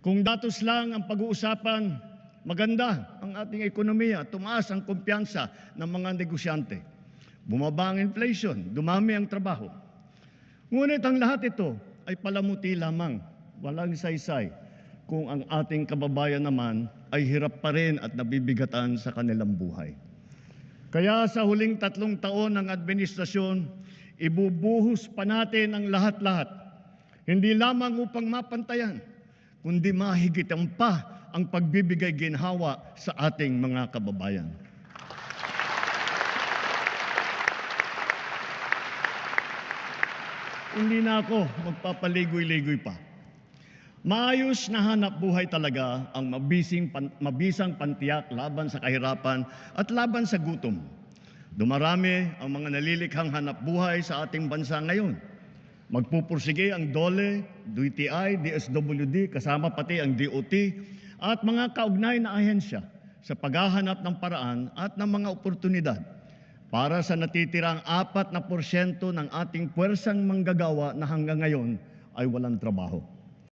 Kung datos lang ang pag-uusapan, maganda ang ating ekonomiya, tumaas ang kumpiyansa ng mga negosyante. Bumaba ang inflation, dumami ang trabaho. Ngunit ang lahat ito ay palamuti lamang, walang saysay, kung ang ating kababayan naman ay hirap pa rin at nabibigatan sa kanilang buhay. Kaya sa huling 3 taon ng administrasyon, ibubuhos pa natin ang lahat-lahat, hindi lamang upang mapantayan, kundi mahigitan pa ang pagbibigay ginhawa sa ating mga kababayan. Hindi na ako magpapaligoy-ligoy pa. Maayos na hanap buhay talaga ang mabisang pantiyak laban sa kahirapan at laban sa gutom. Dumarami ang mga nalilikhang hanap buhay sa ating bansa ngayon. Magpupursige ang DOLE, DTI, DSWD, kasama pati ang DOT at mga kaugnay na ahensya sa paghahanap ng paraan at ng mga oportunidad para sa natitirang 4% ng ating puwersang manggagawa na hanggang ngayon ay walang trabaho.